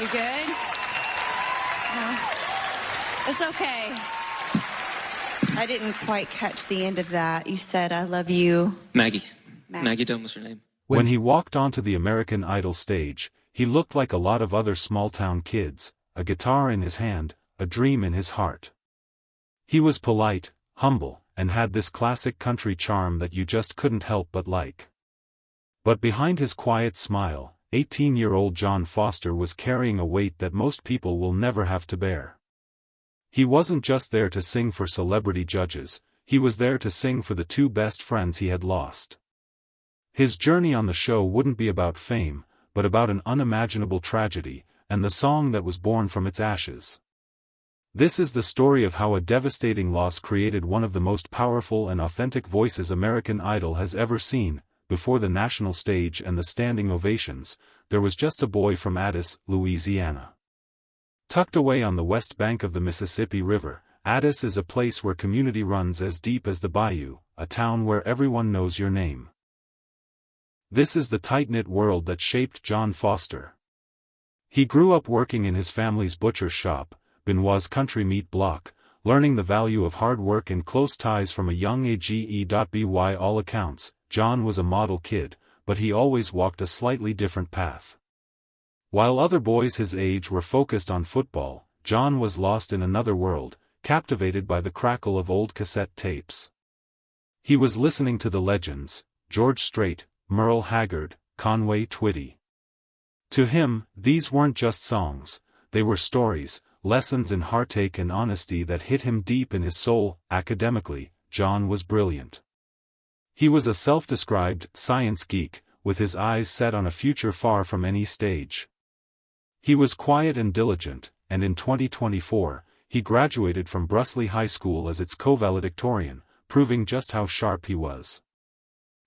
You good? No. It's okay. I didn't quite catch the end of that. You said, I love you. Maggie. Maggie Dunn was her name. When he walked onto the American Idol stage, he looked like a lot of other small-town kids, a guitar in his hand, a dream in his heart. He was polite, humble, and had this classic country charm that you just couldn't help but like. But behind his quiet smile, 18-year-old John Foster was carrying a weight that most people will never have to bear. He wasn't just there to sing for celebrity judges, he was there to sing for the two best friends he had lost. His journey on the show wouldn't be about fame, but about an unimaginable tragedy, and the song that was born from its ashes. This is the story of how a devastating loss created one of the most powerful and authentic voices American Idol has ever seen. Before the national stage and the standing ovations, there was just a boy from Addis, Louisiana. Tucked away on the west bank of the Mississippi River, Addis is a place where community runs as deep as the bayou, a town where everyone knows your name. This is the tight-knit world that shaped John Foster. He grew up working in his family's butcher shop, Benoit's country meat block, learning the value of hard work and close ties from a young age. By all accounts, John was a model kid, but he always walked a slightly different path. While other boys his age were focused on football, John was lost in another world, captivated by the crackle of old cassette tapes. He was listening to the legends, George Strait, Merle Haggard, Conway Twitty. To him, these weren't just songs, they were stories, lessons in heartache and honesty that hit him deep in his soul. Academically, John was brilliant. He was a self-described science geek, with his eyes set on a future far from any stage. He was quiet and diligent, and in 2024, he graduated from Brusley High School as its co-valedictorian, proving just how sharp he was.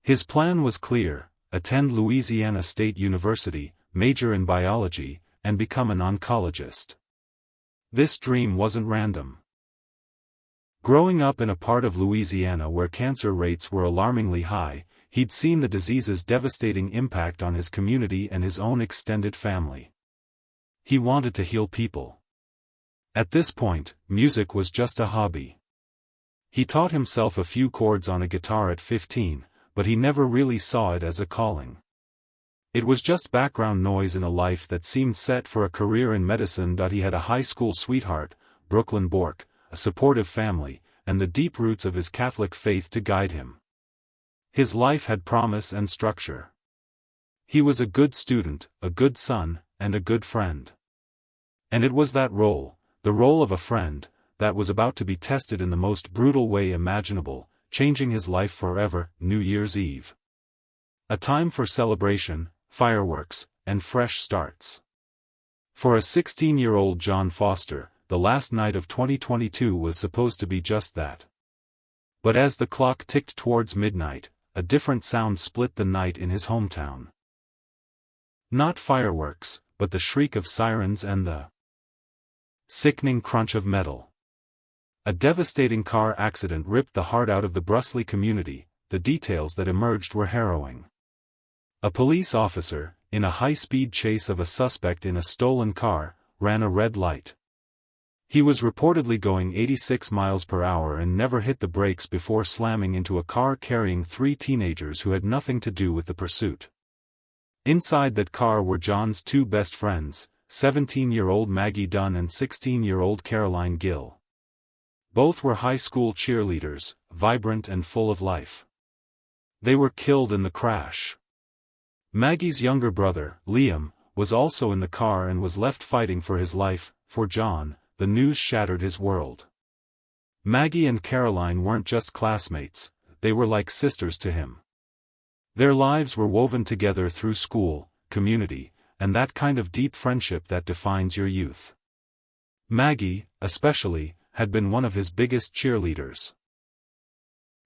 His plan was clear: attend Louisiana State University, major in biology, and become an oncologist. This dream wasn't random. Growing up in a part of Louisiana where cancer rates were alarmingly high, he'd seen the disease's devastating impact on his community and his own extended family. He wanted to heal people. At this point, music was just a hobby. He taught himself a few chords on a guitar at 15, but he never really saw it as a calling. It was just background noise in a life that seemed set for a career in medicine. He had a high school sweetheart, Brooklyn Bork, a supportive family, and the deep roots of his Catholic faith to guide him. His life had promise and structure. He was a good student, a good son, and a good friend. And it was that role, the role of a friend, that was about to be tested in the most brutal way imaginable, changing his life forever. New Year's Eve. A time for celebration, fireworks, and fresh starts. For a 16-year-old John Foster, the last night of 2022 was supposed to be just that. But as the clock ticked towards midnight, a different sound split the night in his hometown. Not fireworks, but the shriek of sirens and the sickening crunch of metal. A devastating car accident ripped the heart out of the Brusley community. The details that emerged were harrowing. A police officer, in a high-speed chase of a suspect in a stolen car, ran a red light. He was reportedly going 86 miles per hour and never hit the brakes before slamming into a car carrying 3 teenagers who had nothing to do with the pursuit. Inside that car were John's two best friends, 17-year-old Maggie Dunn and 16-year-old Caroline Gill. Both were high school cheerleaders, vibrant and full of life. They were killed in the crash. Maggie's younger brother, Liam, was also in the car and was left fighting for his life. For John, the news shattered his world. Maggie and Caroline weren't just classmates, they were like sisters to him. Their lives were woven together through school, community, and that kind of deep friendship that defines your youth. Maggie, especially, had been one of his biggest cheerleaders.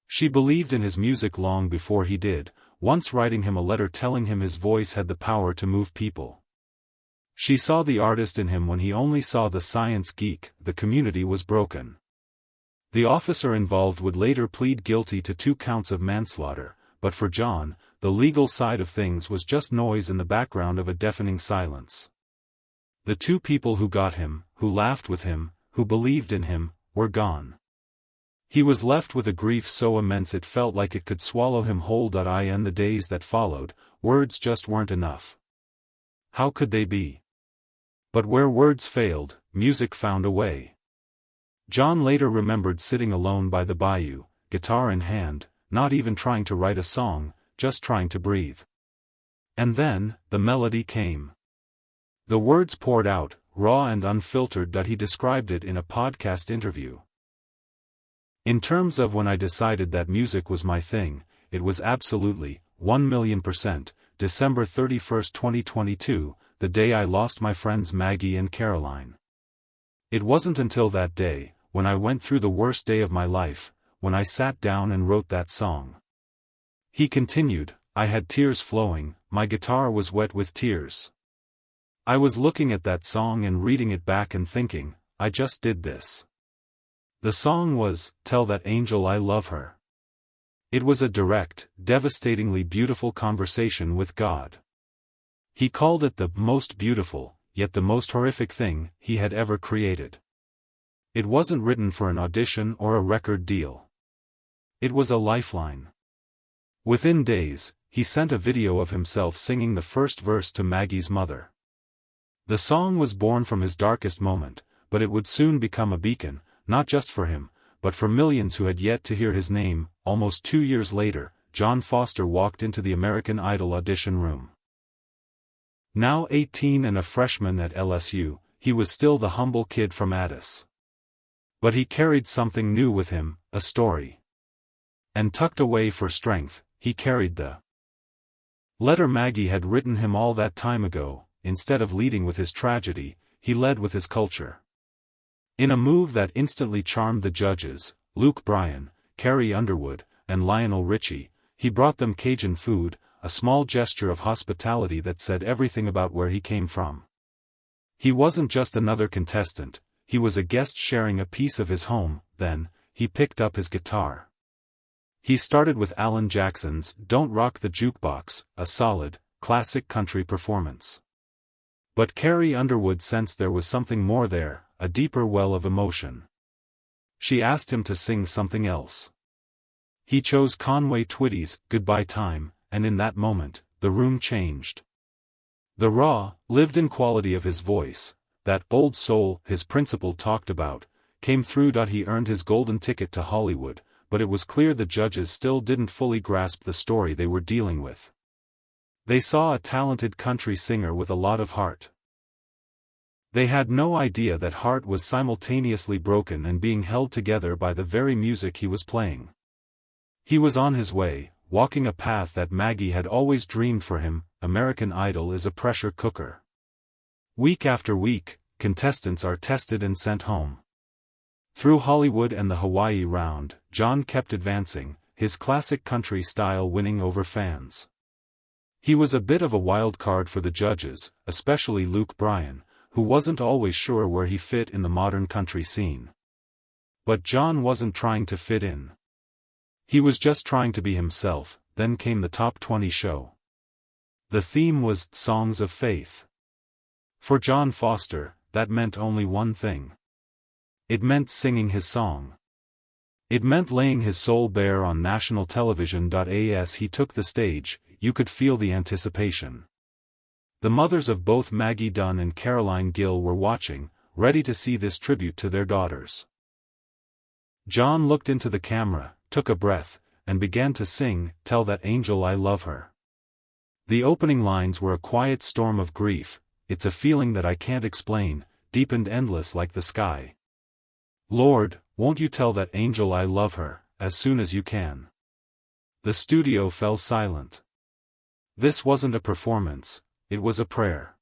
She believed in his music long before he did, once writing him a letter telling him his voice had the power to move people. She saw the artist in him when he only saw the science geek. The community was broken. The officer involved would later plead guilty to 2 counts of manslaughter, but for John, the legal side of things was just noise in the background of a deafening silence. The two people who got him, who laughed with him, who believed in him, were gone. He was left with a grief so immense it felt like it could swallow him whole. In the days that followed, words just weren't enough. How could they be? But where words failed, music found a way. John later remembered sitting alone by the bayou, guitar in hand, not even trying to write a song, just trying to breathe. And then, the melody came. The words poured out, raw and unfiltered. He described it in a podcast interview. In terms of when I decided that music was my thing, it was absolutely, 1,000,000%, December 31, 2022, the day I lost my friends Maggie and Caroline. It wasn't until that day, when I went through the worst day of my life, when I sat down and wrote that song. He continued, I had tears flowing, my guitar was wet with tears. I was looking at that song and reading it back and thinking, I just did this. The song was, Tell That Angel I Love Her. It was a direct, devastatingly beautiful conversation with God. He called it the most beautiful, yet the most horrific thing he had ever created. It wasn't written for an audition or a record deal. It was a lifeline. Within days, he sent a video of himself singing the first verse to Maggie's mother. The song was born from his darkest moment, but it would soon become a beacon, not just for him, but for millions who had yet to hear his name. Almost 2 years later, John Foster walked into the American Idol audition room. Now 18 and a freshman at LSU, he was still the humble kid from Addis. But he carried something new with him, a story. And tucked away for strength, he carried the letter Maggie had written him all that time ago. Instead of leading with his tragedy, he led with his culture. In a move that instantly charmed the judges, Luke Bryan, Carrie Underwood, and Lionel Richie, he brought them Cajun food, a small gesture of hospitality that said everything about where he came from. He wasn't just another contestant, he was a guest sharing a piece of his home. Then, he picked up his guitar. He started with Alan Jackson's Don't Rock the Jukebox, a solid, classic country performance. But Carrie Underwood sensed there was something more there, a deeper well of emotion. She asked him to sing something else. He chose Conway Twitty's Goodbye Time, and in that moment, the room changed. The raw, lived-in quality of his voice, that old soul his principal talked about, came through. He earned his golden ticket to Hollywood, but it was clear the judges still didn't fully grasp the story they were dealing with. They saw a talented country singer with a lot of heart. They had no idea that heart was simultaneously broken and being held together by the very music he was playing. He was on his way, walking a path that Maggie had always dreamed for him. American Idol is a pressure cooker. Week after week, contestants are tested and sent home. Through Hollywood and the Hawaii round, John kept advancing, his classic country style winning over fans. He was a bit of a wild card for the judges, especially Luke Bryan, who wasn't always sure where he fit in the modern country scene. But John wasn't trying to fit in. He was just trying to be himself. Then came the Top 20 show. The theme was Songs of Faith. For John Foster, that meant only one thing. It meant singing his song. It meant laying his soul bare on national television. As he took the stage, you could feel the anticipation. The mothers of both Maggie Dunn and Caroline Gill were watching, ready to see this tribute to their daughters. John looked into the camera, took a breath, and began to sing, Tell That Angel I Love Her. The opening lines were a quiet storm of grief. It's a feeling that I can't explain, deep and endless like the sky. Lord, won't you tell that angel I love her, as soon as you can. The studio fell silent. This wasn't a performance, it was a prayer.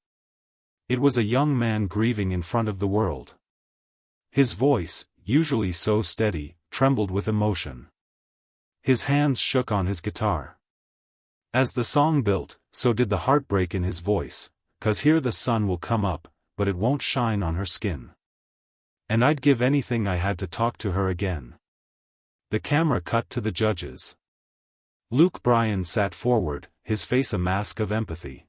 It was a young man grieving in front of the world. His voice, usually so steady, trembled with emotion. His hands shook on his guitar. As the song built, so did the heartbreak in his voice, 'cause here the sun will come up, but it won't shine on her skin. And I'd give anything I had to talk to her again. The camera cut to the judges. Luke Bryan sat forward, his face a mask of empathy.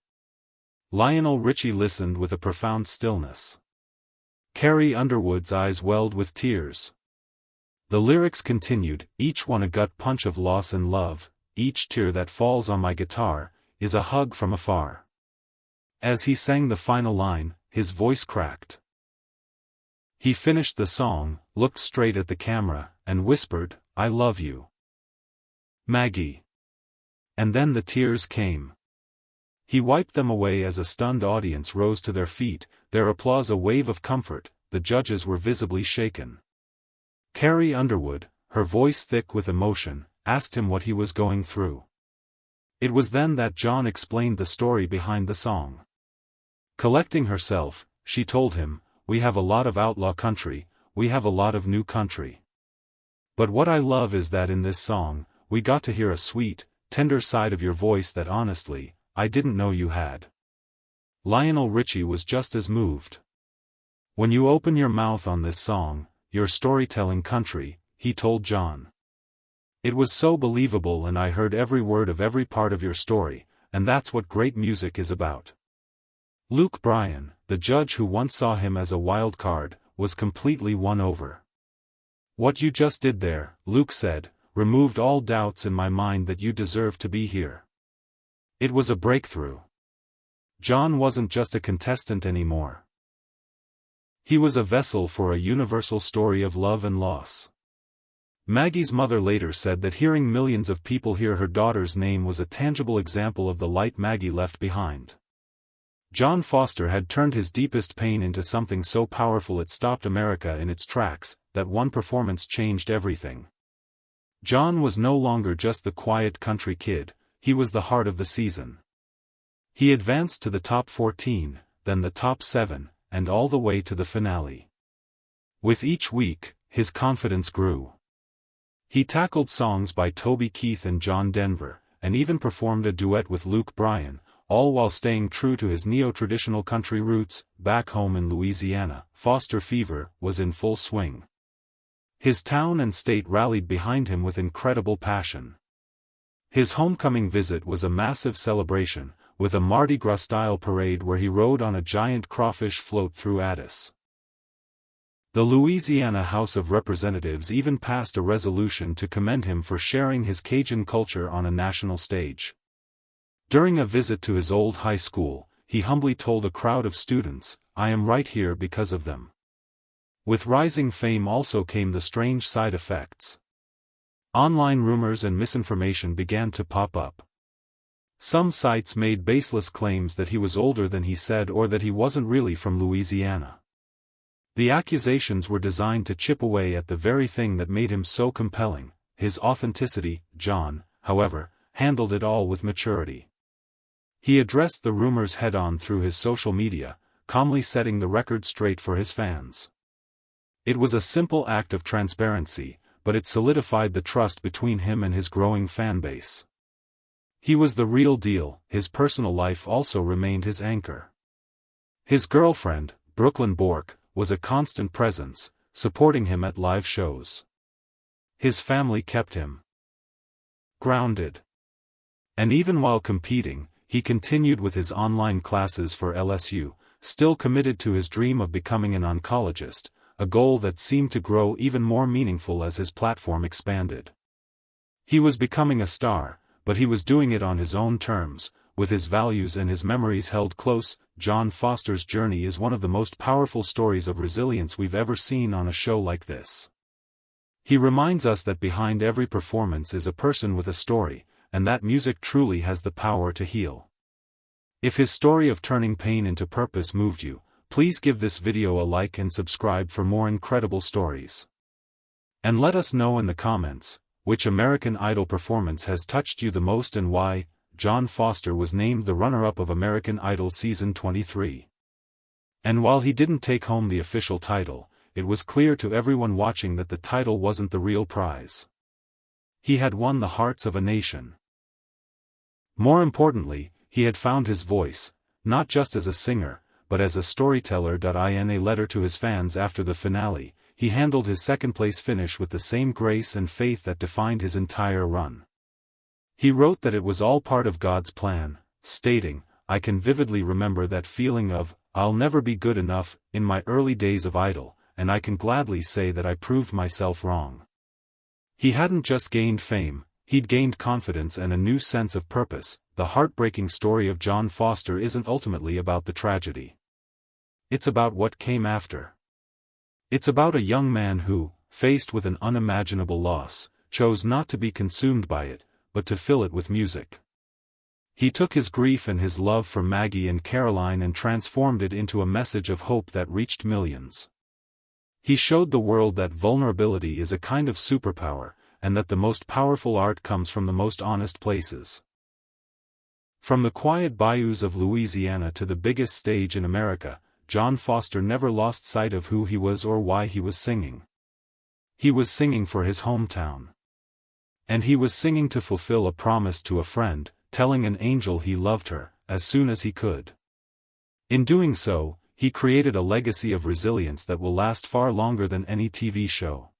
Lionel Richie listened with a profound stillness. Carrie Underwood's eyes welled with tears. The lyrics continued, each one a gut punch of loss and love, each tear that falls on my guitar, is a hug from afar. As he sang the final line, his voice cracked. He finished the song, looked straight at the camera, and whispered, "I love you, Maggie." And then the tears came. He wiped them away as a stunned audience rose to their feet, their applause a wave of comfort. The judges were visibly shaken. Carrie Underwood, her voice thick with emotion, asked him what he was going through. It was then that John explained the story behind the song. Collecting herself, she told him, "We have a lot of outlaw country, we have a lot of new country. But what I love is that in this song, we got to hear a sweet, tender side of your voice that honestly, I didn't know you had." Lionel Richie was just as moved. "When you open your mouth on this song, your storytelling country," he told John. "It was so believable and I heard every word of every part of your story, and that's what great music is about." Luke Bryan, the judge who once saw him as a wild card, was completely won over. "What you just did there," Luke said, "removed all doubts in my mind that you deserve to be here." It was a breakthrough. John wasn't just a contestant anymore. He was a vessel for a universal story of love and loss. Maggie's mother later said that hearing millions of people hear her daughter's name was a tangible example of the light Maggie left behind. John Foster had turned his deepest pain into something so powerful it stopped America in its tracks. That one performance changed everything. John was no longer just the quiet country kid, he was the heart of the season. He advanced to the top 14, then the top 7, and all the way to the finale. With each week, his confidence grew. He tackled songs by Toby Keith and John Denver, and even performed a duet with Luke Bryan, all while staying true to his neo-traditional country roots. Back home in Louisiana, Foster fever was in full swing. His town and state rallied behind him with incredible passion. His homecoming visit was a massive celebration, with a Mardi Gras-style parade where he rode on a giant crawfish float through Addis. The Louisiana House of Representatives even passed a resolution to commend him for sharing his Cajun culture on a national stage. During a visit to his old high school, he humbly told a crowd of students, "I am right here because of them." With rising fame also came the strange side effects. Online rumors and misinformation began to pop up. Some sites made baseless claims that he was older than he said or that he wasn't really from Louisiana. The accusations were designed to chip away at the very thing that made him so compelling, his authenticity. John, however, handled it all with maturity. He addressed the rumors head-on through his social media, calmly setting the record straight for his fans. It was a simple act of transparency, but it solidified the trust between him and his growing fan base. He was the real deal. His personal life also remained his anchor. His girlfriend, Brooklyn Bork, was a constant presence, supporting him at live shows. His family kept him grounded. And even while competing, he continued with his online classes for LSU, still committed to his dream of becoming an oncologist, a goal that seemed to grow even more meaningful as his platform expanded. He was becoming a star, but he was doing it on his own terms, with his values and his memories held close. John Foster's journey is one of the most powerful stories of resilience we've ever seen on a show like this. He reminds us that behind every performance is a person with a story, and that music truly has the power to heal. If his story of turning pain into purpose moved you, please give this video a like and subscribe for more incredible stories. And let us know in the comments, which American Idol performance has touched you the most and why. John Foster was named the runner-up of American Idol Season 23. And while he didn't take home the official title, it was clear to everyone watching that the title wasn't the real prize. He had won the hearts of a nation. More importantly, he had found his voice, not just as a singer, but as a storyteller. In a letter to his fans after the finale, he handled his second-place finish with the same grace and faith that defined his entire run. He wrote that it was all part of God's plan, stating, I can vividly remember that feeling of, I'll never be good enough, in my early days of Idol, and I can gladly say that I proved myself wrong. He hadn't just gained fame, he'd gained confidence and a new sense of purpose. The heartbreaking story of John Foster isn't ultimately about the tragedy. It's about what came after. It's about a young man who, faced with an unimaginable loss, chose not to be consumed by it, but to fill it with music. He took his grief and his love for Maggie and Caroline and transformed it into a message of hope that reached millions. He showed the world that vulnerability is a kind of superpower, and that the most powerful art comes from the most honest places. From the quiet bayous of Louisiana to the biggest stage in America, John Foster never lost sight of who he was or why he was singing. He was singing for his hometown. And he was singing to fulfill a promise to a friend, telling an angel he loved her, as soon as he could. In doing so, he created a legacy of resilience that will last far longer than any TV show.